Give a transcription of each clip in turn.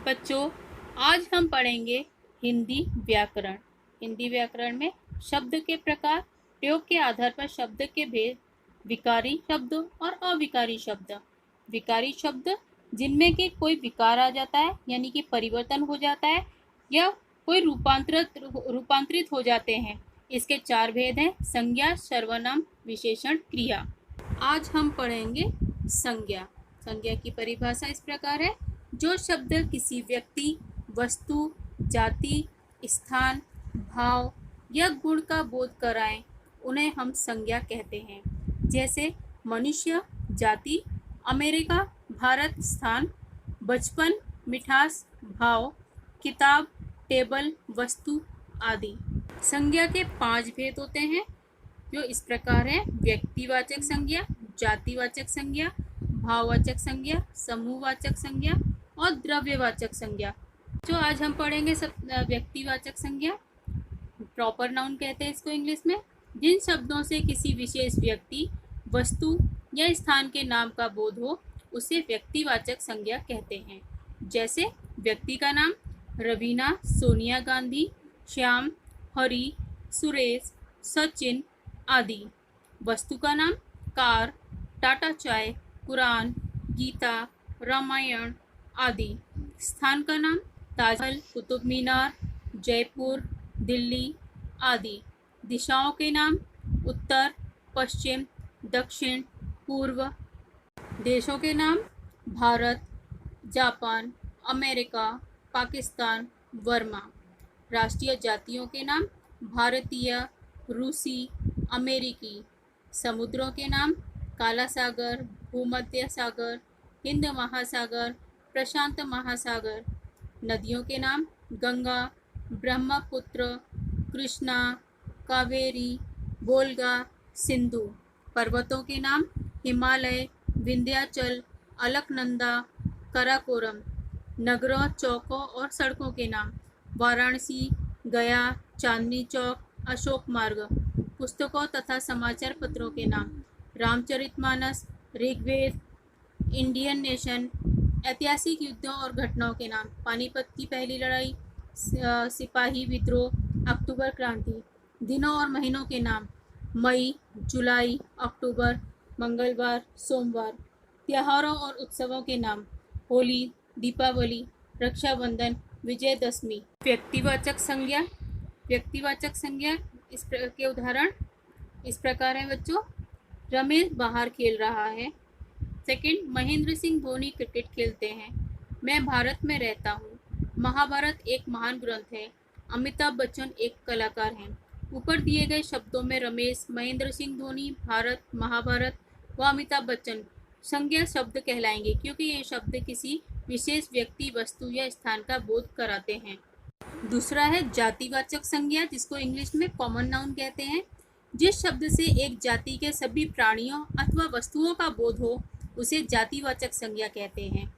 बच्चों, आज हम पढ़ेंगे हिंदी व्याकरण। हिंदी व्याकरण में शब्द के प्रकार, प्रयोग के आधार पर शब्द के भेद, विकारी शब्द और अविकारी शब्द। विकारी शब्द जिनमें कि कोई विकार आ जाता है, यानी कि परिवर्तन हो जाता है या कोई रूपांतरित हो जाते हैं। इसके 4 भेद हैं: संज्ञा, सर्वनाम, विशेषण, क्रिया। आज हम पढ़ेंगे संज्ञा। संज्ञा की परिभाषा इस प्रकार है: जो शब्द किसी व्यक्ति, वस्तु, जाति, स्थान, भाव या गुण का बोध कराएं, उन्हें हम संज्ञा कहते हैं। जैसे मनुष्य, जाति, अमेरिका, भारत, स्थान, बचपन, मिठास, भाव, किताब, टेबल, वस्तु आदि। संज्ञा के 5 भेद होते हैं जो इस प्रकार है: व्यक्तिवाचक संज्ञा, जातिवाचक संज्ञा, भाववाचक संज्ञा, समूहवाचक संज्ञा और द्रव्यवाचक संज्ञा। जो आज हम पढ़ेंगे सब व्यक्तिवाचक संज्ञा, प्रॉपर नाउन कहते हैं इसको इंग्लिश में। जिन शब्दों से किसी विशेष व्यक्ति, वस्तु या स्थान के नाम का बोध हो, उसे व्यक्तिवाचक संज्ञा कहते हैं। जैसे व्यक्ति का नाम रवीना, सोनिया गांधी, श्याम, हरि, सुरेश, सचिन आदि। वस्तु का नाम कार, टाटा चाय, कुरान, गीता, रामायण आदि। स्थान का नाम ताजमहल, कुतुब मीनार, जयपुर, दिल्ली आदि। दिशाओं के नाम उत्तर, पश्चिम, दक्षिण, पूर्व। देशों के नाम Bharat, Japan, America, Pakistan, Burma. राष्ट्रीय जातियों के नाम भारतीय, रूसी, अमेरिकी। समुद्रों के नाम काला सागर, भूमध्य सागर, हिंद महासागर, प्रशांत महासागर। नदियों के नाम गंगा, ब्रह्मपुत्र, कृष्णा, कावेरी, बोलगा, सिंधु। पर्वतों के नाम हिमालय, विंध्याचल, अलकनंदा, कराकोरम। नगरों, चौकों और सड़कों के नाम वाराणसी, गया, चांदनी चौक, अशोक मार्ग। पुस्तकों तथा समाचार पत्रों के नाम रामचरितमानस, ऋग्वेद, इंडियन नेशन। ऐतिहासिक युद्धों और घटनाओं के नाम पानीपत की पहली लड़ाई, सिपाही विद्रोह, अक्टूबर क्रांति। दिनों और महीनों के नाम मई, जुलाई, अक्टूबर, मंगलवार, सोमवार। त्योहारों और उत्सवों के नाम होली, दीपावली, रक्षाबंधन, विजयदशमी। व्यक्तिवाचक संज्ञा। व्यक्तिवाचक संज्ञा के उदाहरण इस प्रकार हैं बच्चों: रमेश बाहर खेल रहा है। सेकंड, महेंद्र सिंह धोनी क्रिकेट खेलते हैं। मैं भारत में रहता हूँ। महाभारत एक महान ग्रंथ है। अमिताभ बच्चन एक कलाकार हैं। ऊपर दिए गए शब्दों में रमेश, महेंद्र सिंह धोनी, भारत, महाभारत व अमिताभ बच्चन संज्ञा शब्द कहलाएंगे, क्योंकि ये शब्द किसी विशेष व्यक्ति, वस्तु या स्थान का बोध कराते हैं। दूसरा है जातिवाचक संज्ञा, जिसको इंग्लिश में कॉमन नाउन कहते हैं। जिस शब्द से एक जाति के सभी प्राणियों अथवा वस्तुओं का बोध हो, उसे जातिवाचक संज्ञा कहते हैं।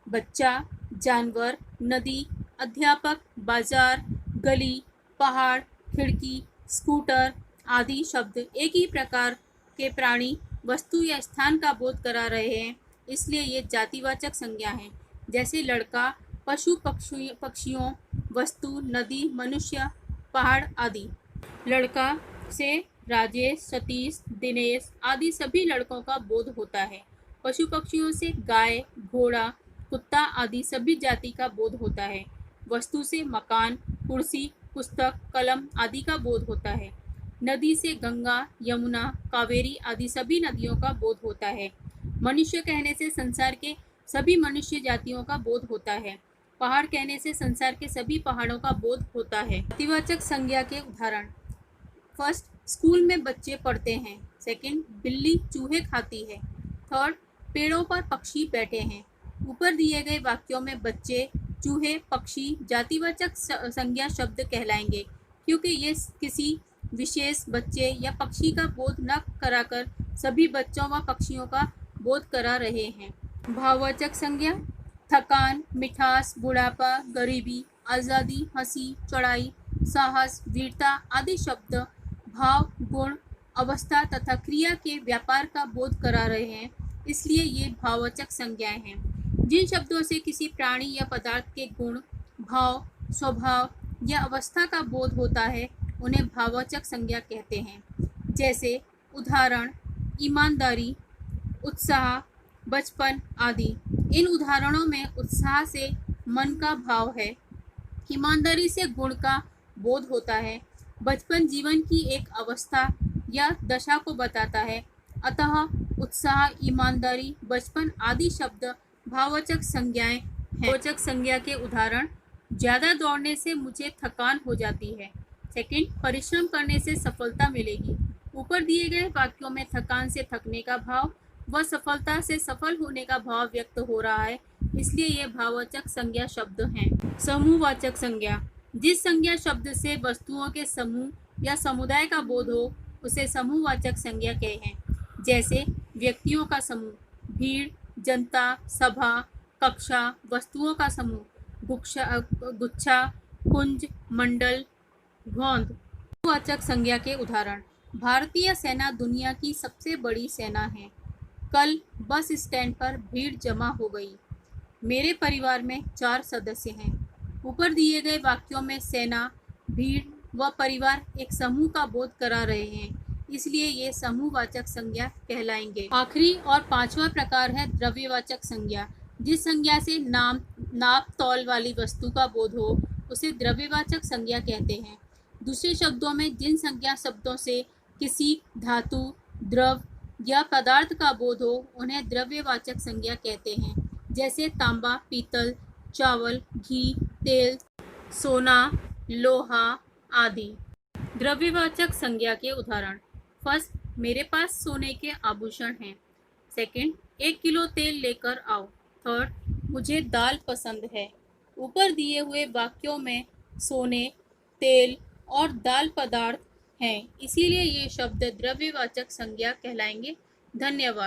बच्चा, जानवर, नदी, अध्यापक, बाजार, गली, पहाड़, खिड़की, स्कूटर आदि शब्द एक ही प्रकार के प्राणी, वस्तु या स्थान का बोध करा रहे हैं, इसलिए ये जातिवाचक संज्ञा हैं। जैसे लड़का, पशु पक्षियों, वस्तु, नदी, मनुष्य, पहाड़ आदि। लड़का से राजेश, सतीश, दिनेश आदि सभी लड़कों का बोध होता है। पशु पक्षियों से गाय, घोड़ा, कुत्ता आदि सभी जाति का बोध होता है। वस्तु से मकान, कुर्सी, पुस्तक, कलम आदि का बोध होता है। नदी से गंगा, यमुना, कावेरी आदि सभी नदियों का बोध होता है। मनुष्य कहने से संसार के सभी मनुष्य जातियों का बोध होता है। पहाड़ कहने से संसार के सभी पहाड़ों का बोध होता है। जातिवाचक संज्ञा के उदाहरण: फर्स्ट, स्कूल में बच्चे पढ़ते हैं। सेकंड, बिल्ली चूहे खाती है। थर्ड, पेड़ों पर पक्षी बैठे हैं। ऊपर दिए गए वाक्यों में बच्चे, चूहे, पक्षी जातिवाचक संज्ञा शब्द कहलाएंगे, क्योंकि ये किसी विशेष बच्चे या पक्षी का बोध न कराकर सभी बच्चों व पक्षियों का बोध करा रहे हैं। भाववाचक संज्ञा: थकान, मिठास, बुढ़ापा, गरीबी, आज़ादी, हंसी, चढ़ाई, साहस, वीरता आदि शब्द भाव, गुण, अवस्था तथा क्रिया के व्यापार का बोध करा रहे हैं, इसलिए ये भाववाचक संज्ञाएं हैं। जिन शब्दों से किसी प्राणी या पदार्थ के गुण, भाव, स्वभाव या अवस्था का बोध होता है उन्हें भाववाचक संज्ञा कहते हैं। जैसे उदाहरण ईमानदारी, उत्साह, बचपन आदि। इन उदाहरणों में उत्साह से मन का भाव है, ईमानदारी से गुण का बोध होता है, बचपन जीवन की एक अवस्था या दशा को बताता है। अतः उत्साह, ईमानदारी, बचपन आदि शब्द भाववाचक संज्ञाएं हैं। भाववाचक संज्ञा के उदाहरण ज्यादा दौड़ने से मुझे थकान हो जाती है। सेकंड, परिश्रम करने से सफलता मिलेगी। ऊपर दिए गए वाक्यों में थकान से थकने का भाव व सफलता से सफल होने का भाव व्यक्त हो रहा है, इसलिए ये भाववाचक संज्ञा शब्द हैं। समूहवाचक संज्ञा, जिस संज्ञा शब्द से वस्तुओं के समूह या समुदाय का बोध हो उसे समूहवाचक संज्ञा कहते हैं। जैसे व्यक्तियों का समूह, भीड़, जनता, सभा, कक्षा, वस्तुओं का समूह, गुच्छा, कुंज, मंडल, गोंद। समूहवाचक संज्ञा के उदाहरण भारतीय सेना दुनिया की सबसे बड़ी सेना है। कल बस स्टैंड पर भीड़ जमा हो गई। मेरे परिवार में 4 सदस्य हैं। ऊपर दिए गए वाक्यों में सेना, भीड़ व परिवार एक समूह का बोध करा रहे हैं, इसलिए ये समूहवाचक संज्ञा कहलाएंगे। आखिरी और 5वां प्रकार है द्रव्यवाचक संज्ञा। जिस संज्ञा से नाप तौल वाली वस्तु का बोध हो उसे द्रव्यवाचक संज्ञा कहते हैं। दूसरे शब्दों में जिन संज्ञा शब्दों से किसी धातु, द्रव या पदार्थ का बोध हो उन्हें द्रव्यवाचक संज्ञा कहते हैं। जैसे तांबा, पीतल, चावल, घी, तेल, सोना, लोहा आदि। द्रव्यवाचक संज्ञा के उदाहरण फर्स्ट, मेरे पास सोने के आभूषण हैं। सेकंड, 1 किलो तेल लेकर आओ। थर्ड, मुझे दाल पसंद है। ऊपर दिए हुए वाक्यों में सोने, तेल और दाल पदार्थ हैं, इसीलिए ये शब्द द्रव्यवाचक संज्ञा कहलाएंगे। धन्यवाद।